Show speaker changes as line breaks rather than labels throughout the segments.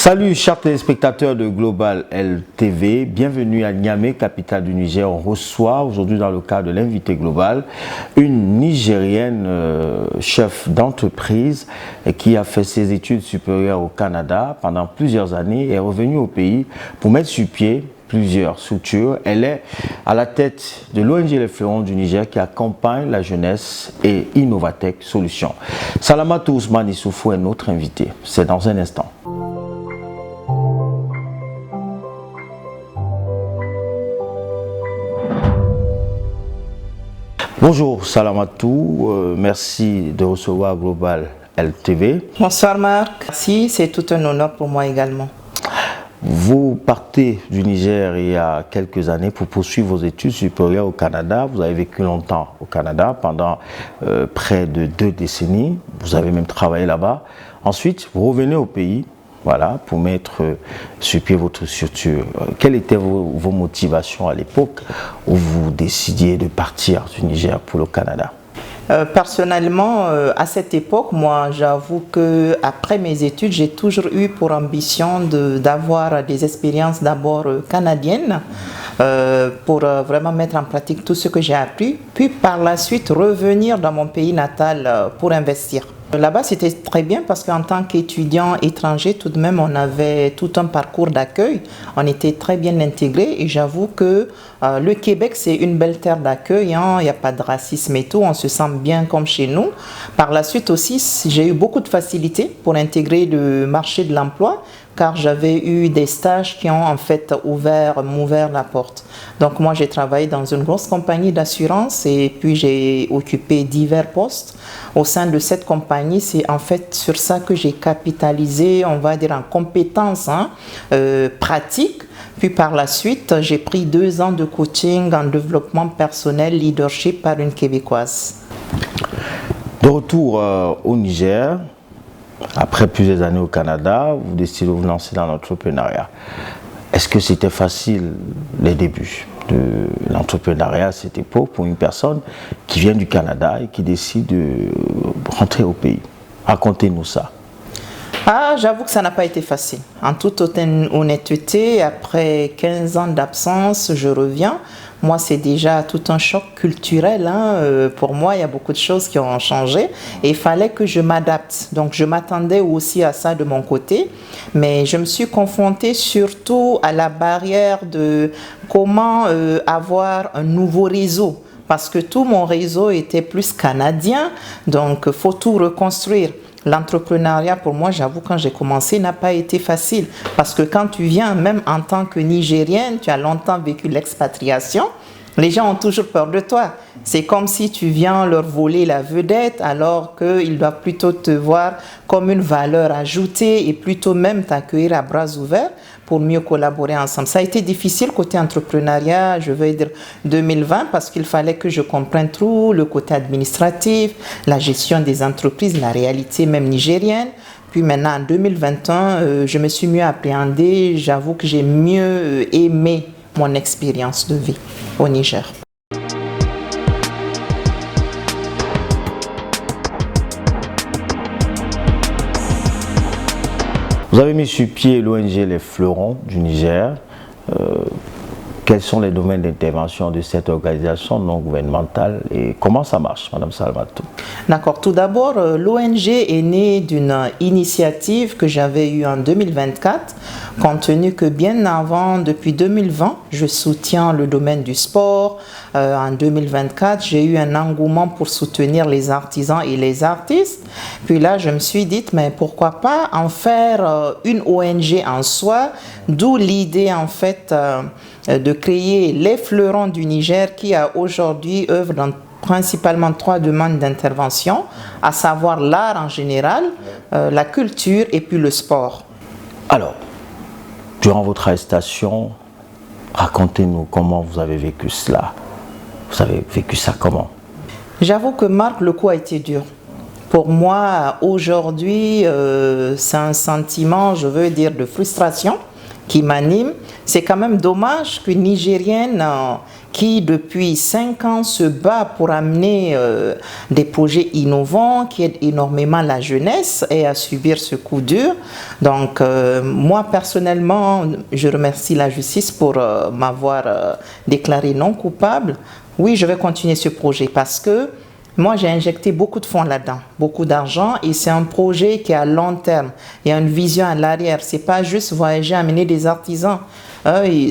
Salut chers téléspectateurs de Global LTV, bienvenue à Niamey, capitale du Niger. On reçoit aujourd'hui dans le cadre de l'invité global une Nigérienne chef d'entreprise qui a fait ses études supérieures au Canada pendant plusieurs années et est revenue au pays pour mettre sur pied plusieurs structures. Elle est à la tête de l'ONG Les Fleurons du Niger qui accompagne la jeunesse et Innovatech Solutions. Salamatou Ousmane Issoufou est notre invité. C'est dans un instant. Bonjour Salamatou, merci de recevoir Global LTV.
Bonsoir Marc, merci, c'est tout un honneur pour moi également.
Vous partez du Niger il y a quelques années pour poursuivre vos études supérieures au Canada. Vous avez vécu longtemps au Canada, pendant près de 2 décennies. Vous avez même travaillé là-bas. Ensuite, vous revenez au pays. Voilà, pour mettre sur pied votre structure. Quelles étaient vos motivations à l'époque où vous décidiez de partir du Niger pour le Canada?
Personnellement, à cette époque, moi, j'avoue que après mes études, j'ai toujours eu pour ambition d'avoir des expériences d'abord canadiennes pour vraiment mettre en pratique tout ce que j'ai appris, puis par la suite revenir dans mon pays natal pour investir. Là-bas, c'était très bien parce qu'en tant qu'étudiant étranger, tout de même, on avait tout un parcours d'accueil. On était très bien intégrés et j'avoue que le Québec, c'est une belle terre d'accueil. Hein. Il n'y a pas de racisme et tout. On se sent bien comme chez nous. Par la suite aussi, j'ai eu beaucoup de facilité pour intégrer le marché de l'emploi car j'avais eu des stages qui ont en fait m'ouvert la porte. Donc moi, j'ai travaillé dans une grosse compagnie d'assurance et puis j'ai occupé divers postes au sein de cette compagnie. C'est en fait sur ça que j'ai capitalisé, on va dire, en compétences pratiques. Puis par la suite, j'ai pris 2 ans de coaching en développement personnel, leadership par une Québécoise.
De retour au Niger, après plusieurs années au Canada, vous décidez de vous lancer dans l'entrepreneuriat. Est-ce que c'était facile les débuts de l'entrepreneuriat à cette époque pour une personne qui vient du Canada et qui décide de rentrer au pays? Racontez-nous ça.
J'avoue que ça n'a pas été facile. En toute honnêteté, après 15 ans d'absence, je reviens. Moi, c'est déjà tout un choc culturel. Pour moi, il y a beaucoup de choses qui ont changé et il fallait que je m'adapte. Donc, je m'attendais aussi à ça de mon côté. Mais je me suis confrontée surtout à la barrière de comment avoir un nouveau réseau. Parce que tout mon réseau était plus canadien. Donc, il faut tout reconstruire. L'entrepreneuriat, pour moi, j'avoue, quand j'ai commencé, n'a pas été facile. Parce que quand tu viens, même en tant que Nigérienne, tu as longtemps vécu l'expatriation, les gens ont toujours peur de toi. C'est comme si tu viens leur voler la vedette alors qu'ils doivent plutôt te voir comme une valeur ajoutée et plutôt même t'accueillir à bras ouverts pour mieux collaborer ensemble. Ça a été difficile côté entrepreneuriat, je veux dire 2020, parce qu'il fallait que je comprenne tout, le côté administratif, la gestion des entreprises, la réalité même nigérienne. Puis maintenant, en 2021, je me suis mieux appréhendée. J'avoue que j'ai mieux aimé mon expérience de vie au Niger.
Vous avez mis sur pied l'ONG Les Fleurons du Niger. Quels sont les domaines d'intervention de cette organisation non gouvernementale et comment ça marche, Madame Salamatou?
D'accord. Tout d'abord, l'ONG est née d'une initiative que j'avais eue en 2024, compte tenu que bien avant, depuis 2020, je soutiens le domaine du sport. En 2024, j'ai eu un engouement pour soutenir les artisans et les artistes. Puis là, je me suis dit, mais pourquoi pas en faire une ONG en soi, d'où l'idée en fait de créer Les Fleurons du Niger qui a aujourd'hui œuvre dans principalement 3 domaines d'intervention, à savoir l'art en général, la culture et puis le sport.
Alors, durant votre arrestation, racontez-nous comment vous avez vécu cela. Vous avez vécu ça comment?
J'avoue que Marc, le coup a été dur. Pour moi, aujourd'hui, c'est un sentiment, je veux dire, de frustration qui m'anime. C'est quand même dommage qu'une Nigérienne qui depuis 5 ans se bat pour amener des projets innovants qui aident énormément la jeunesse et à subir ce coup dur. Donc moi personnellement, je remercie la justice pour m'avoir déclaré non coupable. Oui, je vais continuer ce projet parce que moi, j'ai injecté beaucoup de fonds là-dedans, beaucoup d'argent, et c'est un projet qui est à long terme. Il y a une vision à l'arrière. C'est pas juste voyager, amener des artisans.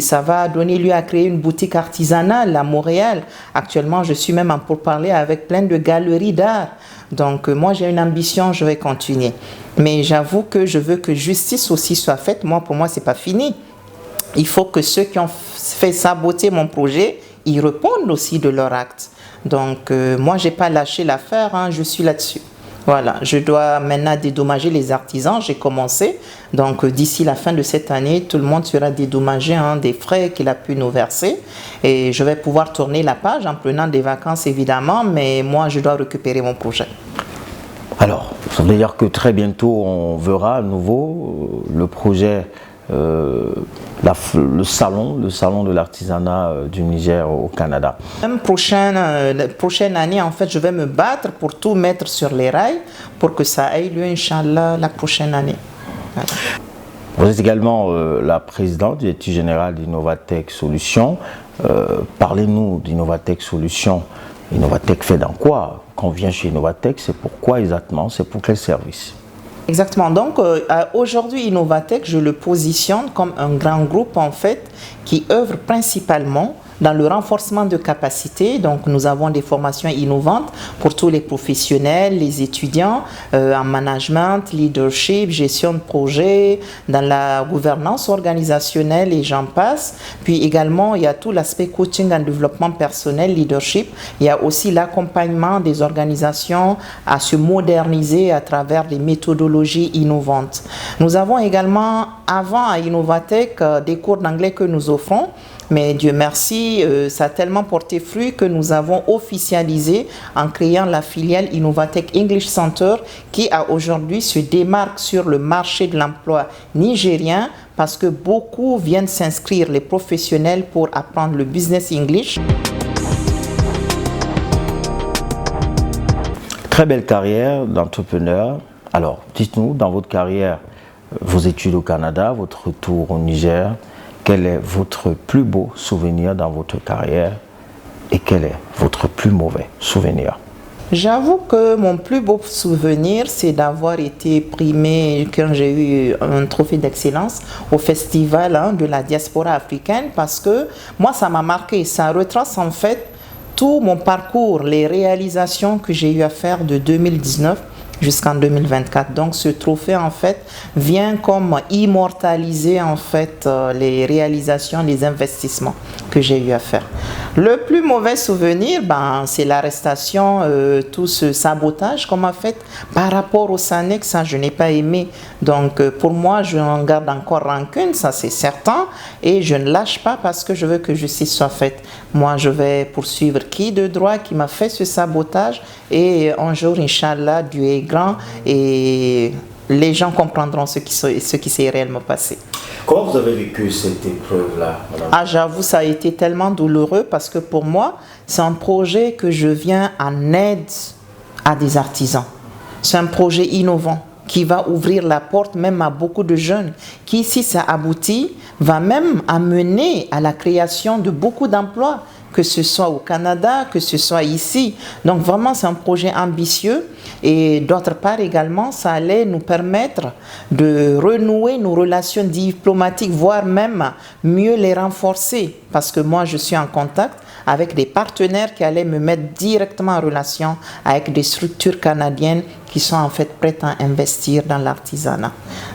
Ça va donner lieu à créer une boutique artisanale à Montréal. Actuellement, je suis même en pourparlers avec plein de galeries d'art. Donc, moi, j'ai une ambition, je vais continuer. Mais j'avoue que je veux que justice aussi soit faite. Moi, pour moi, c'est pas fini. Il faut que ceux qui ont fait saboter mon projet, ils répondent aussi de leur acte. Donc, moi, je n'ai pas lâché l'affaire, hein, je suis là-dessus. Voilà, je dois maintenant dédommager les artisans, j'ai commencé. Donc, d'ici la fin de cette année, tout le monde sera dédommagé des frais qu'il a pu nous verser. Et je vais pouvoir tourner la page en prenant des vacances, évidemment, mais moi, je dois récupérer mon projet.
Alors, ça veut dire que très bientôt, on verra à nouveau le projet... le salon de l'artisanat du Niger au Canada.
Même prochaine année, en fait, je vais me battre pour tout mettre sur les rails pour que ça aille lieu, Inch'Allah, la prochaine année. Voilà.
Vous êtes également la présidente du directeur général d'Innovatech Solutions. Parlez-nous d'Innovatech Solutions. Innovatech fait dans quoi? Quand on vient chez Innovatech, c'est pourquoi exactement? C'est pour quel service?
Exactement. Donc, aujourd'hui, Innovatech, je le positionne comme un grand groupe, en fait, qui œuvre principalement dans le renforcement de capacités. Donc, nous avons des formations innovantes pour tous les professionnels, les étudiants en management, leadership, gestion de projet, dans la gouvernance organisationnelle et j'en passe. Puis également, il y a tout l'aspect coaching en développement personnel, leadership. Il y a aussi l'accompagnement des organisations à se moderniser à travers des méthodologies innovantes. Nous avons également, avant à Innovatech, des cours d'anglais que nous offrons. Mais Dieu merci, ça a tellement porté fruit que nous avons officialisé en créant la filiale Innovatech English Center qui aujourd'hui se démarque sur le marché de l'emploi nigérien parce que beaucoup viennent s'inscrire, les professionnels, pour apprendre le business English.
Très belle carrière d'entrepreneur. Alors, dites-nous, dans votre carrière, vos études au Canada, votre retour au Niger, quel est votre plus beau souvenir dans votre carrière et quel est votre plus mauvais souvenir?
J'avoue que mon plus beau souvenir, c'est d'avoir été primé quand j'ai eu un trophée d'excellence au festival de la diaspora africaine parce que moi, ça m'a marqué. Ça retrace en fait tout mon parcours, les réalisations que j'ai eu à faire de 2019 jusqu'en 2024. Donc ce trophée en fait vient comme immortaliser en fait les réalisations, les investissements que j'ai eu à faire. Le plus mauvais souvenir, c'est l'arrestation, tout ce sabotage qu'on m'a fait par rapport au SANEC, ça je n'ai pas aimé. Donc pour moi, je en garde encore rancune, ça c'est certain, et je ne lâche pas parce que je veux que justice soit faite. Moi, je vais poursuivre qui de droit qui m'a fait ce sabotage et un jour, Inch'Allah, Dieu est grand et les gens comprendront ce qui s'est réellement passé.
Comment vous avez vécu cette épreuve-là, madame?
J'avoue, ça a été tellement douloureux parce que pour moi, c'est un projet que je viens en aide à des artisans. C'est un projet innovant qui va ouvrir la porte même à beaucoup de jeunes qui, si ça aboutit, va même amener à la création de beaucoup d'emplois, que ce soit au Canada, que ce soit ici. Donc vraiment, c'est un projet ambitieux et d'autre part également, ça allait nous permettre de renouer nos relations diplomatiques, voire même mieux les renforcer parce que moi, je suis en contact avec des partenaires qui allaient me mettre directement en relation avec des structures canadiennes qui sont en fait prêtes à investir dans l'artisanat.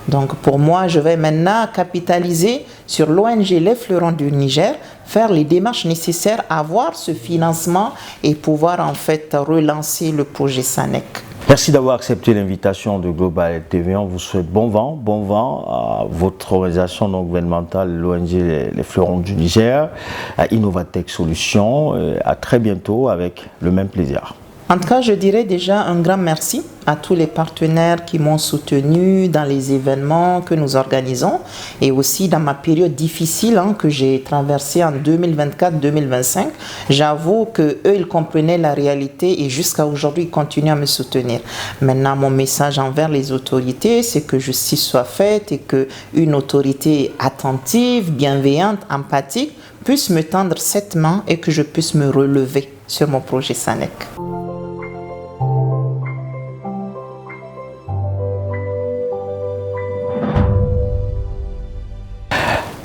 Donc pour moi, je vais maintenant capitaliser sur l'ONG Les Fleurons du Niger, faire les démarches nécessaires, avoir ce financement et pouvoir en fait relancer le projet SANEC.
Merci d'avoir accepté l'invitation de Global TV. On vous souhaite bon vent à votre organisation non gouvernementale, l'ONG Les Fleurons du Niger, à Innovatech Solutions. À très bientôt avec le même plaisir.
En tout cas, je dirais déjà un grand merci à tous les partenaires qui m'ont soutenu dans les événements que nous organisons et aussi dans ma période difficile que j'ai traversée en 2024-2025. J'avoue qu'eux, ils comprenaient la réalité et jusqu'à aujourd'hui, ils continuent à me soutenir. Maintenant, mon message envers les autorités, c'est que justice soit faite et qu'une autorité attentive, bienveillante, empathique puisse me tendre cette main et que je puisse me relever sur mon projet SANEC.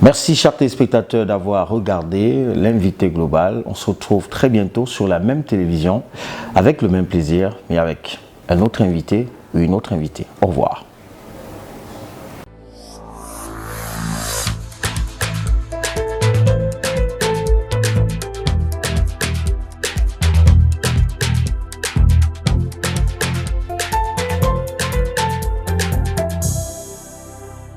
Merci chers téléspectateurs d'avoir regardé l'invité global. On se retrouve très bientôt sur la même télévision avec le même plaisir mais avec un autre invité ou une autre invitée. Au revoir.